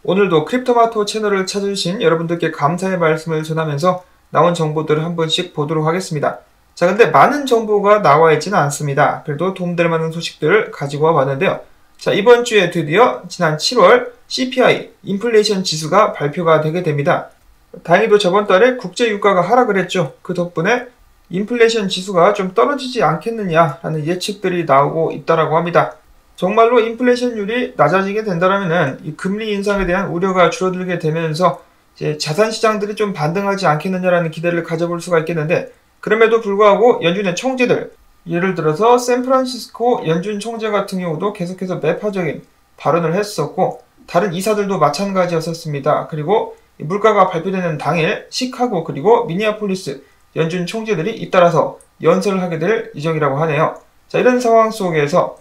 오늘도 크립토마토 채널을 찾아주신 여러분들께 감사의 말씀을 전하면서 나온 정보들을 한 번씩 보도록 하겠습니다. 자, 근데 많은 정보가 나와 있지는 않습니다. 그래도 도움될 만한 소식들을 가지고 와 봤는데요. 자, 이번 주에 드디어 지난 7월 CPI, 인플레이션 지수가 발표가 되게 됩니다. 다행히도 저번 달에 국제 유가가 하락을 했죠. 그 덕분에 인플레이션 지수가 좀 떨어지지 않겠느냐라는 예측들이 나오고 있다라고 합니다. 정말로 인플레이션율이 낮아지게 된다면 이 금리 인상에 대한 우려가 줄어들게 되면서 이제 자산 시장들이 좀 반등하지 않겠느냐라는 기대를 가져볼 수가 있겠는데, 그럼에도 불구하고 연준의 총재들, 예를 들어서 샌프란시스코 연준 총재 같은 경우도 계속해서 매파적인 발언을 했었고, 다른 이사들도 마찬가지였었습니다. 그리고 물가가 발표되는 당일 시카고 그리고 미니애폴리스 연준 총재들이 잇따라서 연설을 하게 될 예정이라고 하네요. 자, 이런 상황 속에서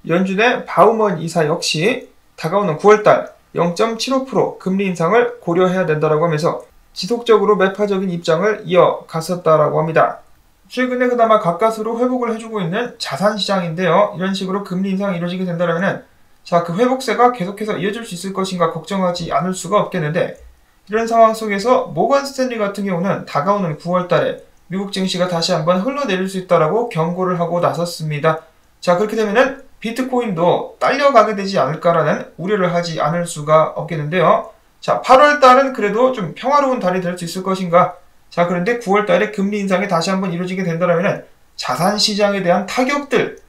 연준의 바우먼 이사 역시 다가오는 9월달 0.75% 금리 인상을 고려해야 된다고 하면서 지속적으로 매파적인 입장을 이어갔었다라고 합니다. 최근에 그나마 가까스로 회복을 해주고 있는 자산시장인데요. 이런 식으로 금리 인상이 이루어지게 된다면 그 회복세가 계속해서 이어질 수 있을 것인가 걱정하지 않을 수가 없겠는데, 이런 상황 속에서 모건 스탠리 같은 경우는 다가오는 9월달에 미국 증시가 다시 한번 흘러내릴 수 있다라고 경고를 하고 나섰습니다. 자, 그렇게 되면은 비트코인도 딸려가게 되지 않을까라는 우려를 하지 않을 수가 없겠는데요. 자, 8월달은 그래도 좀 평화로운 달이 될 수 있을 것인가? 자, 그런데 9월달에 금리 인상이 다시 한번 이루어지게 된다면 자산시장에 대한 타격들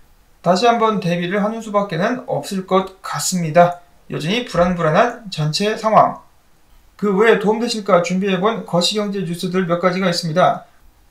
다시 한번 대비를 하는 수밖에는 없을 것 같습니다. 여전히 불안불안한 전체 상황. 그 외에 도움되실까 준비해본 거시경제 뉴스들 몇 가지가 있습니다.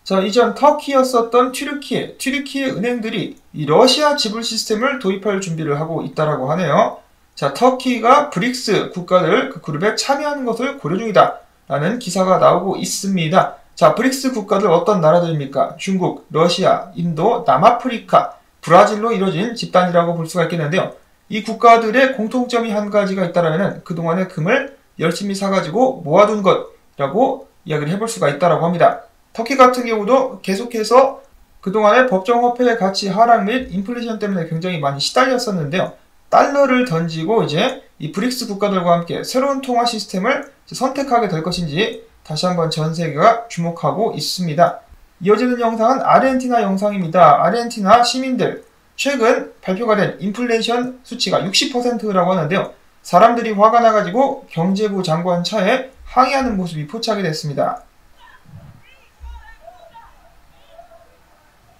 자, 이전 터키였었던 튀르키예 은행들이 이 러시아 지불 시스템을 도입할 준비를 하고 있다라고 하네요. 자, 터키가 브릭스 국가들 그 그룹에 참여하는 것을 고려 중이다 라는 기사가 나오고 있습니다. 자, 브릭스 국가들 어떤 나라들입니까? 중국, 러시아, 인도, 남아프리카, 브라질로 이루어진 집단이라고 볼 수가 있겠는데요. 이 국가들의 공통점이 한 가지가 있다면 그동안의 금을 열심히 사가지고 모아둔 것이라고 이야기를 해볼 수가 있다라고 합니다. 터키 같은 경우도 계속해서 그동안의 법정 화폐의 가치 하락 및 인플레이션 때문에 굉장히 많이 시달렸었는데요. 달러를 던지고 이제 이 브릭스 국가들과 함께 새로운 통화 시스템을 선택하게 될 것인지 다시 한번 전 세계가 주목하고 있습니다. 이어지는 영상은 아르헨티나 영상입니다. 아르헨티나 시민들, 최근 발표가 된 인플레이션 수치가 60%라고 하는데요. 사람들이 화가 나가지고 경제부 장관 차에 항의하는 모습이 포착이 됐습니다.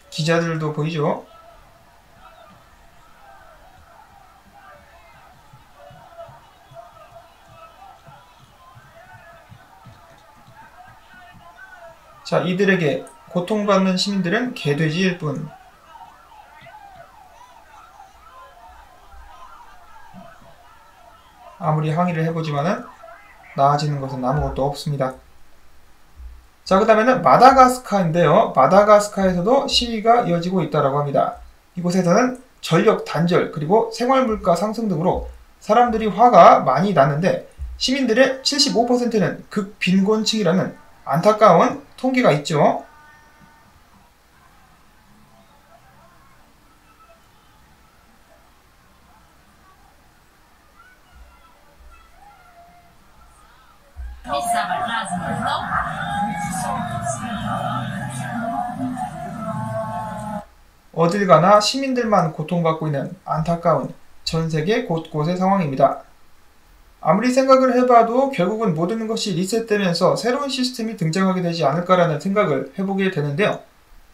기자들도 보이죠? 자, 이들에게 고통받는 시민들은 개돼지일 뿐. 아무리 항의를 해보지만은 나아지는 것은 아무것도 없습니다. 자, 그 다음에는 마다가스카르인데요. 마다가스카르에서도 시위가 이어지고 있다고 합니다. 이곳에서는 전력 단절 그리고 생활물가 상승 등으로 사람들이 화가 많이 났는데 시민들의 75%는 극빈곤층이라는 안타까운 통계가 있죠. 어딜 가나 시민들만 고통받고 있는 안타까운 전세계 곳곳의 상황입니다. 아무리 생각을 해봐도 결국은 모든 것이 리셋되면서 새로운 시스템이 등장하게 되지 않을까라는 생각을 해보게 되는데요.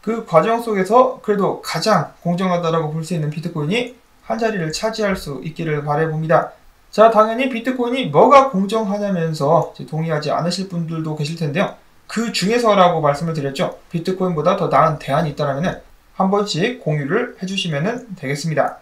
그 과정 속에서 그래도 가장 공정하다고 볼 수 있는 비트코인이 한 자리를 차지할 수 있기를 바라봅니다. 자, 당연히 비트코인이 뭐가 공정하냐면서 동의하지 않으실 분들도 계실 텐데요. 그 중에서라고 말씀을 드렸죠. 비트코인보다 더 나은 대안이 있다면 한 번씩 공유를 해주시면 되겠습니다.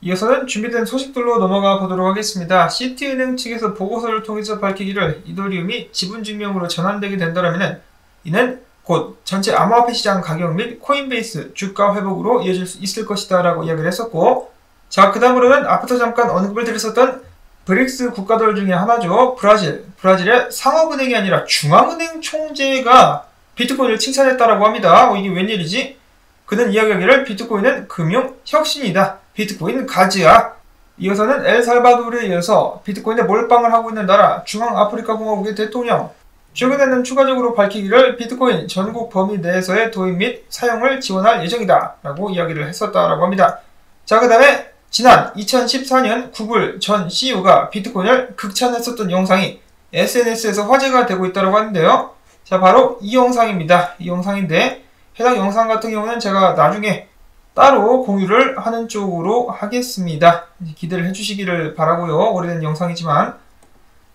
이어서는 준비된 소식들로 넘어가 보도록 하겠습니다. 시티은행 측에서 보고서를 통해서 밝히기를 이더리움이 지분증명으로 전환되게 된다면 이는 곧 전체 암호화폐 시장 가격 및 코인베이스 주가 회복으로 이어질 수 있을 것이다 라고 이야기를 했었고, 자, 그 다음으로는 앞부터 잠깐 언급을 드렸었던 브릭스 국가들 중에 하나죠. 브라질의 상업은행이 아니라 중앙은행 총재가 비트코인을 칭찬했다라고 합니다. 이게 웬일이지? 그는 이야기하기를 비트코인은 금융 혁신이다. 비트코인 가즈야. 이어서는 엘살바도르에 이어서 비트코인에 몰빵을 하고 있는 나라 중앙아프리카 공화국의 대통령. 최근에는 추가적으로 밝히기를 비트코인 전국 범위 내에서의 도입 및 사용을 지원할 예정이다 라고 이야기를 했었다라고 합니다. 자, 그 다음에 지난 2014년 구글 전 CEO가 비트코인을 극찬했었던 영상이 SNS에서 화제가 되고 있다고 하는데요. 자, 바로 이 영상입니다. 이 영상인데 해당 영상 같은 경우는 제가 나중에 따로 공유를 하는 쪽으로 하겠습니다. 기대를 해주시기를 바라고요. 오래된 영상이지만.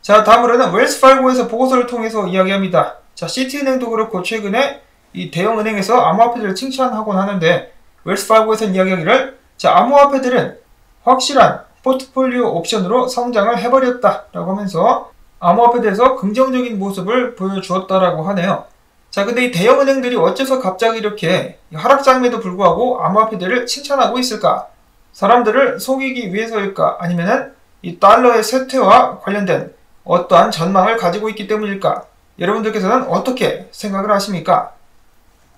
자, 다음으로는 웰스파르고에서 보고서를 통해서 이야기합니다. 자, 시티은행도 그렇고 최근에 이 대형은행에서 암호화폐들을 칭찬하곤 하는데 웰스파르고에서는 이야기하기를 자, 암호화폐들은 확실한 포트폴리오 옵션으로 성장을 해버렸다 라고 하면서 암호화폐에서 긍정적인 모습을 보여주었다라고 하네요. 자, 근데 이 대형은행들이 어째서 갑자기 이렇게 하락장에도 불구하고 암호화폐들을 칭찬하고 있을까? 사람들을 속이기 위해서일까? 아니면은 이 달러의 쇠퇴와 관련된 어떠한 전망을 가지고 있기 때문일까? 여러분들께서는 어떻게 생각을 하십니까?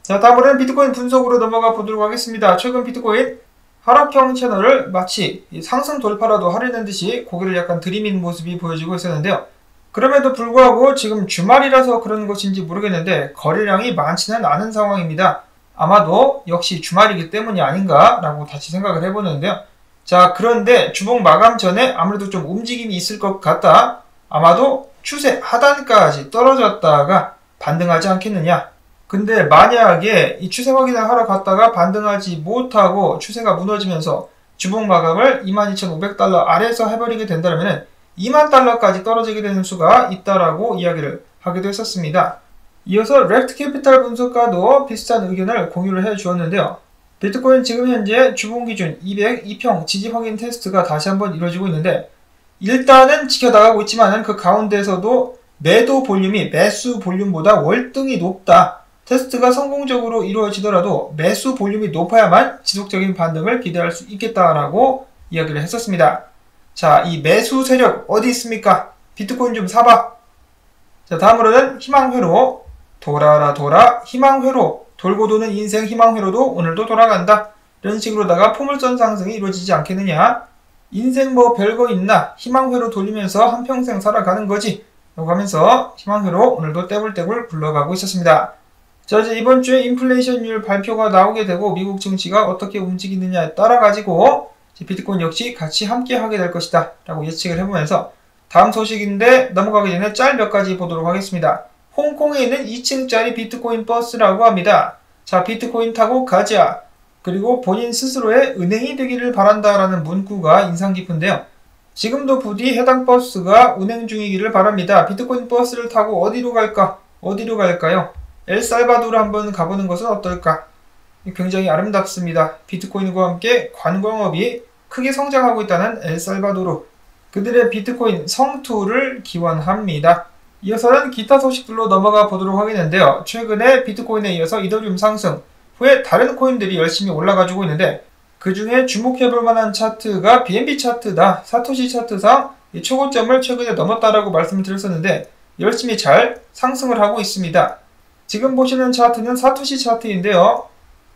자, 다음으로는 비트코인 분석으로 넘어가 보도록 하겠습니다. 최근 비트코인 하락형 채널을 마치 상승 돌파라도 하려는 듯이 고개를 약간 들이민 모습이 보여지고 있었는데요. 그럼에도 불구하고 지금 주말이라서 그런 것인지 모르겠는데 거래량이 많지는 않은 상황입니다. 아마도 역시 주말이기 때문이 아닌가 라고 다시 생각을 해보는데요. 자, 그런데 주봉 마감 전에 아무래도 좀 움직임이 있을 것 같다. 아마도 추세 하단까지 떨어졌다가 반등하지 않겠느냐. 근데 만약에 이 추세 확인을 하러 갔다가 반등하지 못하고 추세가 무너지면서 주봉 마감을 22,500달러 아래에서 해버리게 된다면 2만 달러까지 떨어지게 되는 수가 있다라고 이야기를 하기도 했었습니다. 이어서 렉트 캐피탈 분석가도 비슷한 의견을 공유를 해주었는데요. 비트코인 지금 현재 주봉 기준 202평 지지 확인 테스트가 다시 한번 이루어지고 있는데 일단은 지켜나가고 있지만 그 가운데서도 매도 볼륨이 매수 볼륨보다 월등히 높다. 테스트가 성공적으로 이루어지더라도 매수 볼륨이 높아야만 지속적인 반등을 기대할 수 있겠다라고 이야기를 했었습니다. 자, 이 매수 세력 어디 있습니까? 비트코인 좀 사봐. 자, 다음으로는 희망회로. 돌아라 돌아 희망회로. 돌고 도는 인생 희망회로도 오늘도 돌아간다. 이런 식으로다가 포물선 상승이 이루어지지 않겠느냐. 인생 뭐 별거 있나. 희망회로 돌리면서 한평생 살아가는 거지. 라고 하면서 희망회로 오늘도 떼굴떼굴 굴러가고 있었습니다. 자, 이제 이번 주에 인플레이션율 발표가 나오게 되고 미국 증시가 어떻게 움직이느냐에 따라 가지고 비트코인 역시 같이 함께 하게 될 것이다 라고 예측을 해보면서 다음 소식인데 넘어가기 전에 짤 몇 가지 보도록 하겠습니다. 홍콩에 있는 2층짜리 비트코인 버스라고 합니다. 자, 비트코인 타고 가자. 그리고 본인 스스로의 은행이 되기를 바란다라는 문구가 인상 깊은데요. 지금도 부디 해당 버스가 운행 중이기를 바랍니다. 비트코인 버스를 타고 어디로 갈까? 어디로 갈까요? 엘살바도르 한번 가보는 것은 어떨까? 굉장히 아름답습니다. 비트코인과 함께 관광업이 크게 성장하고 있다는 엘살바도르. 그들의 비트코인 성투를 기원합니다. 이어서는 기타 소식들로 넘어가 보도록 하겠는데요. 최근에 비트코인에 이어서 이더리움 상승 후에 다른 코인들이 열심히 올라가지고 있는데 그 중에 주목해볼 만한 차트가 BNB 차트다. 사토시 차트상 최고점을 최근에 넘었다라고 말씀을 드렸었는데 열심히 잘 상승을 하고 있습니다. 지금 보시는 차트는 사토시 차트인데요.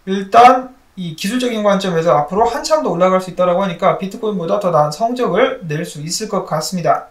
일단 이 기술적인 관점에서 앞으로 한참 더 올라갈 수 있다고 하니까 비트코인보다 더 나은 성적을 낼 수 있을 것 같습니다.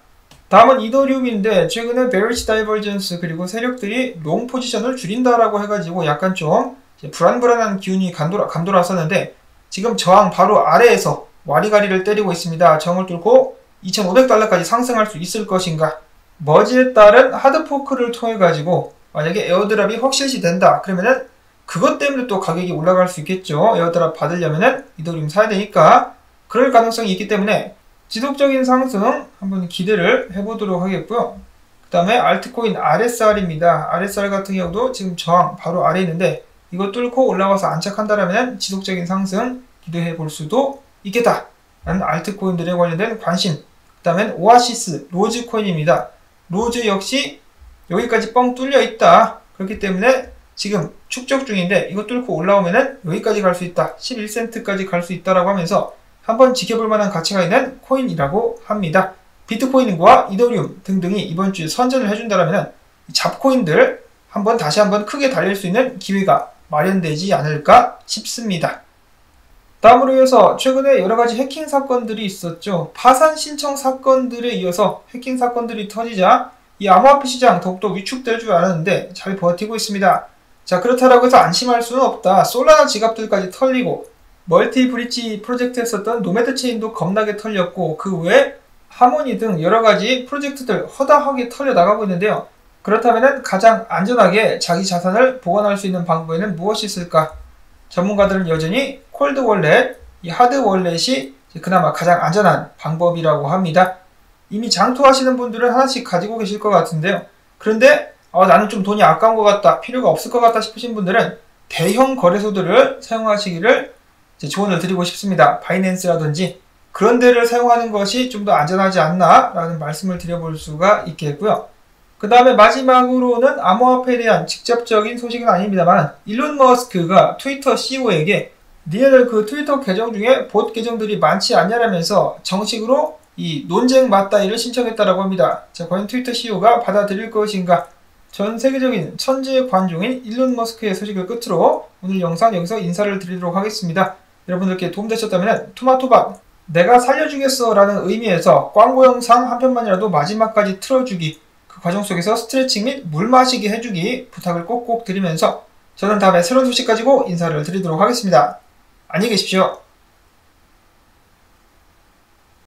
다음은 이더리움인데 최근에 베리시 다이버전스 그리고 세력들이 롱 포지션을 줄인다라고 해가지고 약간 좀 불안불안한 기운이 감돌았었는데 지금 저항 바로 아래에서 와리가리를 때리고 있습니다. 저항을 뚫고 2,500달러까지 상승할 수 있을 것인가. 머지에 따른 하드포크를 통해 가지고 만약에 에어드랍이 확실시 된다 그러면은 그것 때문에 또 가격이 올라갈 수 있겠죠. 에어드랍 받으려면은 이더리움 사야 되니까 그럴 가능성이 있기 때문에 지속적인 상승 한번 기대를 해보도록 하겠고요. 그 다음에 알트코인 RSR입니다. RSR 같은 경우도 지금 저항 바로 아래에 있는데 이거 뚫고 올라와서 안착한다면 지속적인 상승 기대해 볼 수도 있겠다 라는 알트코인들에 관련된 관심. 그 다음엔 오아시스 로즈코인입니다. 로즈 역시 여기까지 뻥 뚫려 있다. 그렇기 때문에 지금 축적 중인데 이거 뚫고 올라오면은 여기까지 갈 수 있다. 11센트까지 갈 수 있다라고 하면서 한번 지켜볼 만한 가치가 있는 코인이라고 합니다. 비트코인과 이더리움 등등이 이번 주에 선전을 해준다면 잡코인들 다시 한번 크게 달릴 수 있는 기회가 마련되지 않을까 싶습니다. 다음으로 이어서 최근에 여러가지 해킹 사건들이 있었죠. 파산 신청 사건들에 이어서 해킹 사건들이 터지자 이 암호화폐 시장 더욱더 위축될 줄 알았는데 잘 버티고 있습니다. 자, 그렇다고 해서 안심할 수는 없다. 솔라나 지갑들까지 털리고 멀티 브릿지 프로젝트에 썼던 노매드 체인도 겁나게 털렸고 그 외에 하모니 등 여러가지 프로젝트들 허다하게 털려 나가고 있는데요. 그렇다면 가장 안전하게 자기 자산을 보관할 수 있는 방법에는 무엇이 있을까? 전문가들은 여전히 콜드 월렛, 이 하드 월렛이 그나마 가장 안전한 방법이라고 합니다. 이미 장투하시는 분들은 하나씩 가지고 계실 것 같은데요. 그런데 나는 좀 돈이 아까운 것 같다, 필요가 없을 것 같다 싶으신 분들은 대형 거래소들을 사용하시기를 조언을 드리고 싶습니다. 바이낸스라든지 그런 데를 사용하는 것이 좀 더 안전하지 않나 라는 말씀을 드려볼 수가 있겠고요. 그 다음에 마지막으로는 암호화폐에 대한 직접적인 소식은 아닙니다만 일론 머스크가 트위터 CEO에게 니네들 그 트위터 계정 중에 봇 계정들이 많지 않냐라면서 정식으로 이 논쟁 맞다이를 신청했다라고 합니다. 자, 과연 트위터 CEO가 받아들일 것인가? 전 세계적인 천재 관종인 일론 머스크의 소식을 끝으로 오늘 영상 여기서 인사를 드리도록 하겠습니다. 여러분들께 도움되셨다면 토마토밥 내가 살려주겠어 라는 의미에서 광고 영상 한 편만이라도 마지막까지 틀어주기, 그 과정 속에서 스트레칭 및 물 마시기 해주기 부탁을 꼭꼭 드리면서 저는 다음에 새로운 소식 가지고 인사를 드리도록 하겠습니다. 안녕히 계십시오.